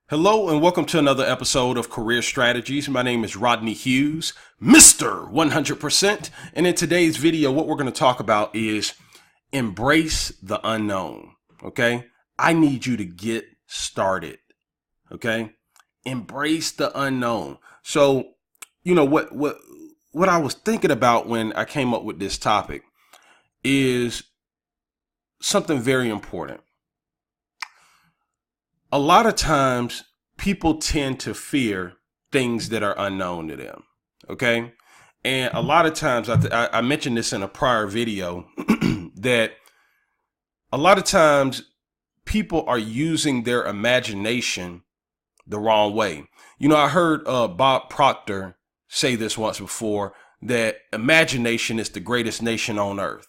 Hello and welcome to another episode of Career Strategies. My name is Rodney Hughes, Mr. 100%. And in today's video, what we're going to talk about is embrace the unknown. Okay. I need you to get started. Okay. Embrace the unknown. So, what I was thinking about when I came up with this topic is something very important. A lot of times people tend to fear things that are unknown to them. Okay. And a lot of times I mentioned this in a prior video that a lot of times people are using their imagination the wrong way. I heard Bob Proctor say this once before, that imagination is the greatest nation on earth.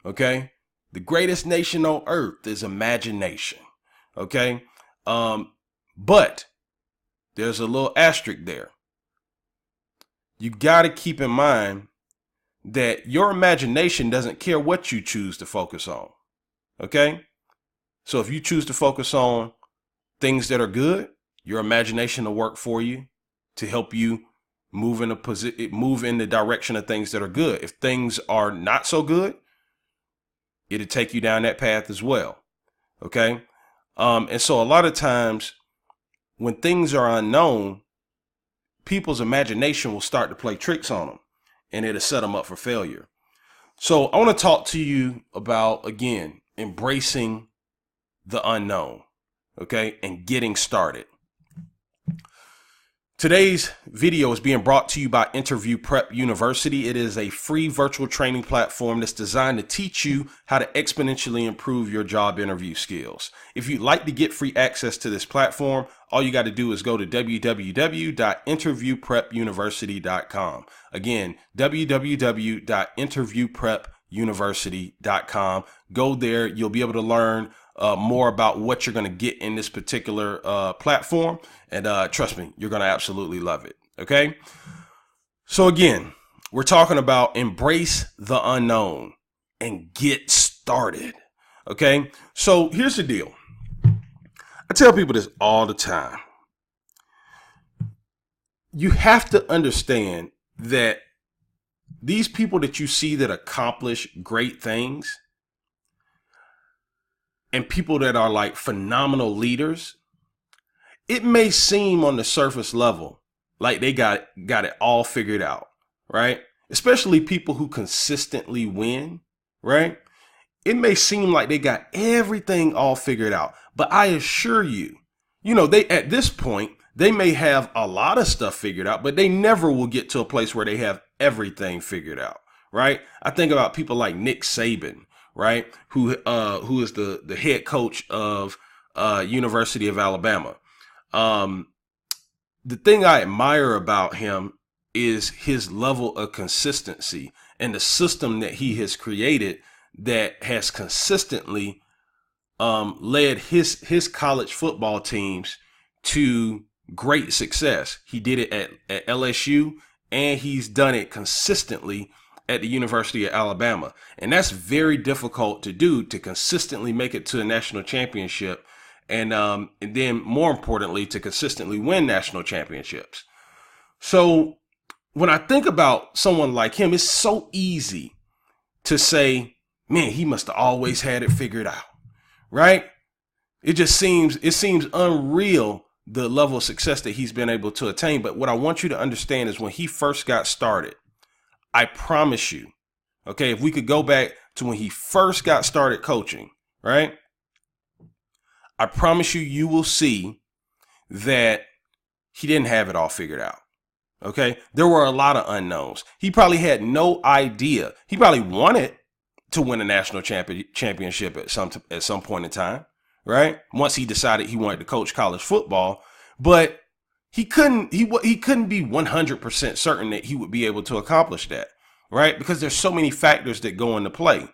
Okay. The greatest nation on earth is imagination. Okay. But there's a little asterisk there. You got to keep in mind that your imagination doesn't care what you choose to focus on. Okay. So if you choose to focus on things that are good, your imagination will work for you to help you move in the direction of things that are good. If things are not so good, it'll take you down that path as well. Okay. And so a lot of times when things are unknown, people's imagination will start to play tricks on them and it'll set them up for failure. So I want to talk to you about, again, embracing the unknown, okay, and getting started. Today's video is being brought to you by Interview Prep University. It is a free virtual training platform that's designed to teach you how to exponentially improve your job interview skills. If you'd like to get free access to this platform, all you got to do is go to www.interviewprepuniversity.com. Again, www.interviewprepuniversity.com. Go there. You'll be able to learn more about what you're going to get in this particular platform. And trust me, you're going to absolutely love it. Okay. So again, we're talking about embrace the unknown and get started. Okay. So here's the deal. I tell people this all the time. You have to understand that these people that you see that accomplish great things and people that are like phenomenal leaders, it may seem on the surface level like they got it all figured out, right? Especially people who consistently win, right? It may seem like they got everything all figured out, but I assure you, they at this point, they may have a lot of stuff figured out, but they never will get to a place where they have everything figured out, right? I think about people like Nick Saban, right? Who is the head coach of University of Alabama. The thing I admire about him is his level of consistency and the system that he has created that has consistently led his college football teams to great success. He did it at LSU, and he's done it consistently at the University of Alabama. And that's very difficult to do, to consistently make it to a national championship. And then more importantly, to consistently win national championships. So when I think about someone like him, it's so easy to say, man, he must have always had it figured out, right? It seems unreal, the level of success that he's been able to attain. But what I want you to understand is when he first got started, I promise you, okay, if we could go back to when he first got started coaching, right? I promise you, you will see that he didn't have it all figured out. Okay. There were a lot of unknowns. He probably had no idea. He probably wanted to win a national championship at some point in time, right? Once he decided he wanted to coach college football, but he couldn't be 100% certain that he would be able to accomplish that, right? Because there's so many factors that go into play,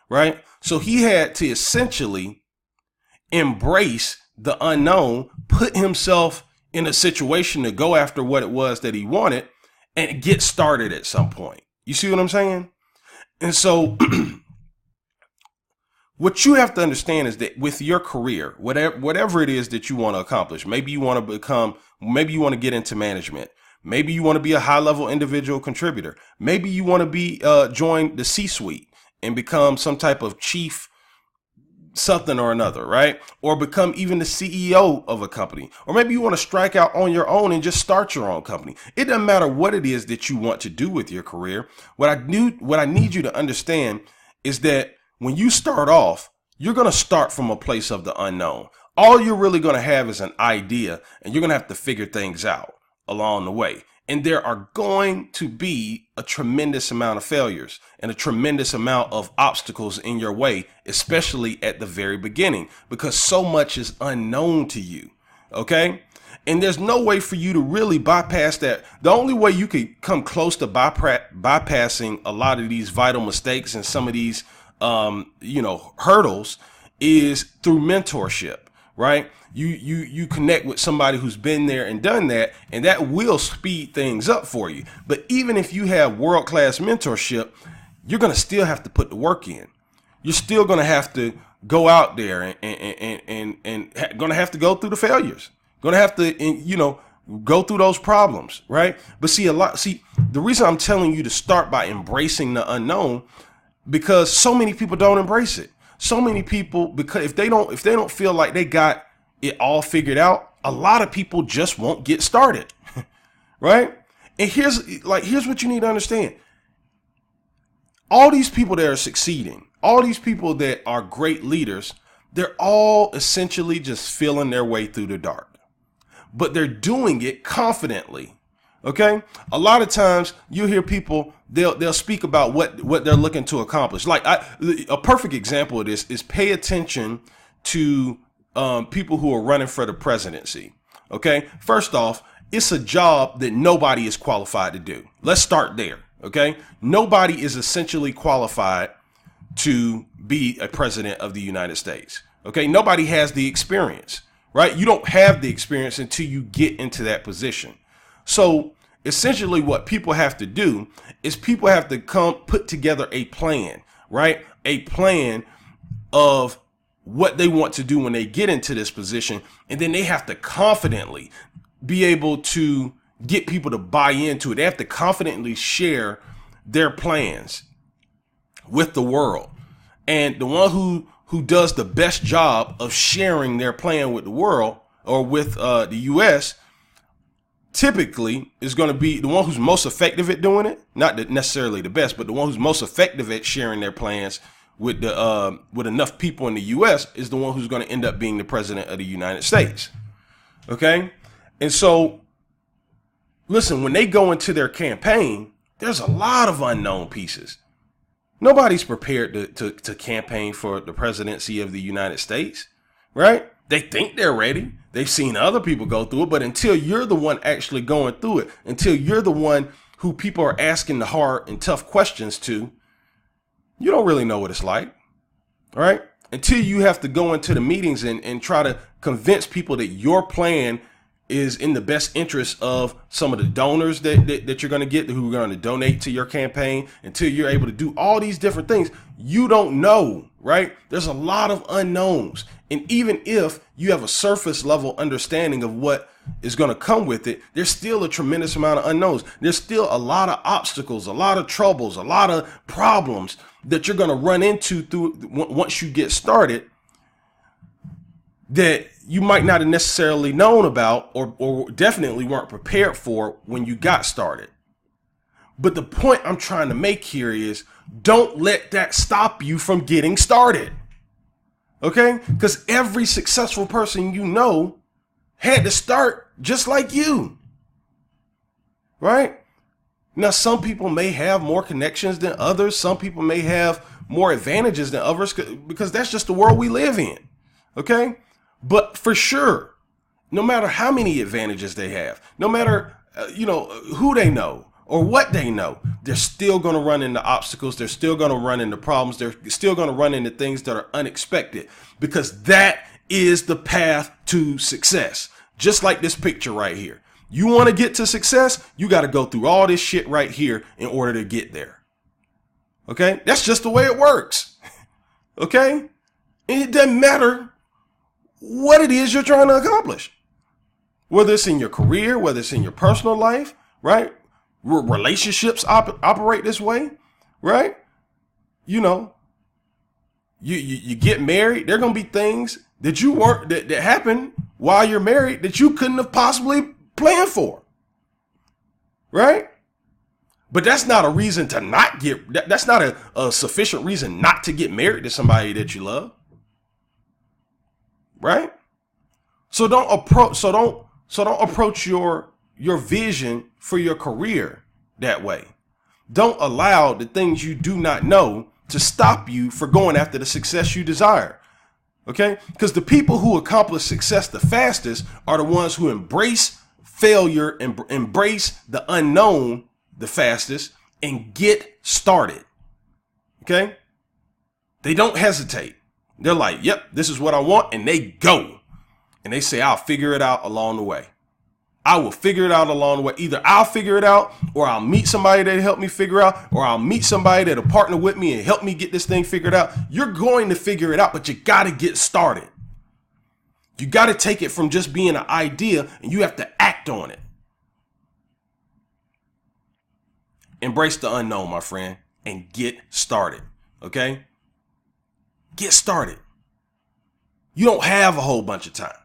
right? So he had to essentially embrace the unknown, put himself in a situation to go after what it was that he wanted and get started at some point. You see what I'm saying? And so what you have to understand is that with your career, whatever it is that you want to accomplish, maybe you want to get into management. Maybe you want to be a high level individual contributor. Maybe you want to be, join the C-suite and become some type of chief something or another, right? Or become even the CEO of a company. Or maybe you want to strike out on your own and just start your own company. It doesn't matter what it is that you want to do with your career. What I need you to understand is that when you start off, you're going to start from a place of the unknown. All you're really going to have is an idea, and you're going to have to figure things out along the way. And there are going to be a tremendous amount of failures and a tremendous amount of obstacles in your way, especially at the very beginning, because so much is unknown to you. Okay. And there's no way for you to really bypass that. The only way you could come close to bypassing a lot of these vital mistakes and some of these, hurdles is through mentorship, right? You connect with somebody who's been there and done that, and that will speed things up for you. But even if you have world-class mentorship, you're going to still have to put the work in. You're still going to have to go out there and going to have to go through the failures. Going to have to, go through those problems, right? But the reason I'm telling you to start by embracing the unknown, because so many people don't embrace it. So many people, because if they don't feel like they got it all figured out, a lot of people just won't get started. Right? And here's what you need to understand. All these people that are succeeding, all these people that are great leaders, they're all essentially just feeling their way through the dark, but they're doing it confidently. Okay. A lot of times you hear people, they'll speak about what they're looking to accomplish. Like a perfect example of this is pay attention to people who are running for the presidency. Okay. First off, it's a job that nobody is qualified to do. Let's start there. Okay. Nobody is essentially qualified to be a president of the United States. Okay. Nobody has the experience, right? You don't have the experience until you get into that position. So essentially what people have to do is people have to put together a plan, right? A plan of what they want to do when they get into this position. And then they have to confidently be able to get people to buy into it. They have to confidently share their plans with the world. And the one who does the best job of sharing their plan with the world or with the U.S. typically is going to be the one who's most effective at doing it. Not necessarily the best, but the one who's most effective at sharing their plans with enough people in the U.S. is the one who's going to end up being the president of the United States. Okay. And so, listen, when they go into their campaign, there's a lot of unknown pieces. Nobody's prepared to campaign for the presidency of the United States, right? They think they're ready. They've seen other people go through it, but until you're the one actually going through it, until you're the one who people are asking the hard and tough questions to, you don't really know what it's like, all right? Until you have to go into the meetings and try to convince people that your plan is in the best interest of some of the donors that you're going to get who are going to donate to your campaign, until you're able to do all these different things, you don't know, right? There's a lot of unknowns. And even if you have a surface level understanding of what is going to come with it, there's still a tremendous amount of unknowns. There's still a lot of obstacles, a lot of troubles, a lot of problems that you're going to run into once you get started that you might not have necessarily known about or definitely weren't prepared for when you got started. But the point I'm trying to make here is don't let that stop you from getting started. Okay? Because every successful person you know had to start just like you. Right? Now, some people may have more connections than others. Some people may have more advantages than others because that's just the world we live in. Okay? But for sure, no matter how many advantages they have, no matter, who they know or what they know, they're still going to run into obstacles. They're still going to run into problems. They're still going to run into things that are unexpected because that is the path to success. Just like this picture right here. You want to get to success, you got to go through all this shit right here in order to get there. Okay? That's just the way it works. Okay? And it doesn't matter what it is you're trying to accomplish. Whether it's in your career, whether it's in your personal life, right? Relationships operate this way, right? You know, you get married. There are going to be things that you weren't, that happen while you're married that you couldn't have possibly planned for, right? But that's not a reason to not that's not a sufficient reason not to get married to somebody that you love, right? So don't approach your vision for your career that way. Don't allow the things you do not know to stop you for going after the success you desire. Okay? Because the people who accomplish success the fastest are the ones who embrace failure and embrace the unknown the fastest and get started. Okay? They don't hesitate. They're like, yep, this is what I want. And they go. And they say, I'll figure it out along the way. I will figure it out along the way. Either I'll figure it out, or I'll meet somebody that help me figure out, or I'll meet somebody that'll partner with me and help me get this thing figured out. You're going to figure it out, but you got to get started. You got to take it from just being an idea, and you have to act on it. Embrace the unknown, my friend, and get started. Okay? Get started. You don't have a whole bunch of time.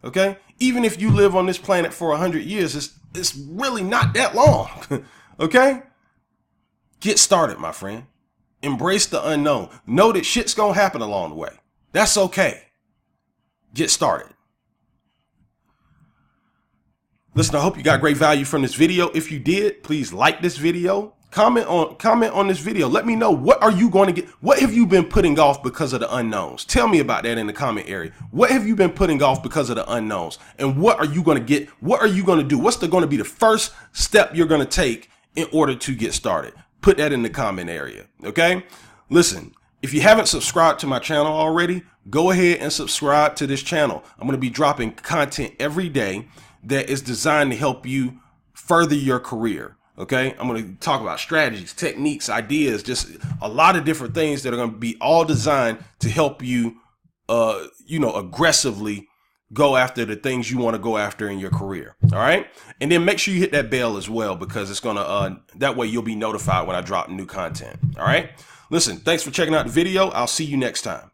Okay? Even if you live on this planet for 100 years, it's really not that long. Okay? Get started, my friend. Embrace the unknown. Know that shit's gonna happen along the way. That's okay. Get started. Listen, I hope you got great value from this video. If you did, please like this video. Comment on this video. Let me know, what are you going to get? What have you been putting off because of the unknowns? Tell me about that in the comment area. What have you been putting off because of the unknowns? And what are you going to get? What are you going to do? What's going to be the first step you're going to take in order to get started? Put that in the comment area. Okay? Listen, if you haven't subscribed to my channel already, go ahead and subscribe to this channel. I'm going to be dropping content every day that is designed to help you further your career. Okay, I'm going to talk about strategies, techniques, ideas, just a lot of different things that are going to be all designed to help you, aggressively go after the things you want to go after in your career. All right. And then make sure you hit that bell as well, because it's going to, that way you'll be notified when I drop new content. All right. Listen, thanks for checking out the video. I'll see you next time.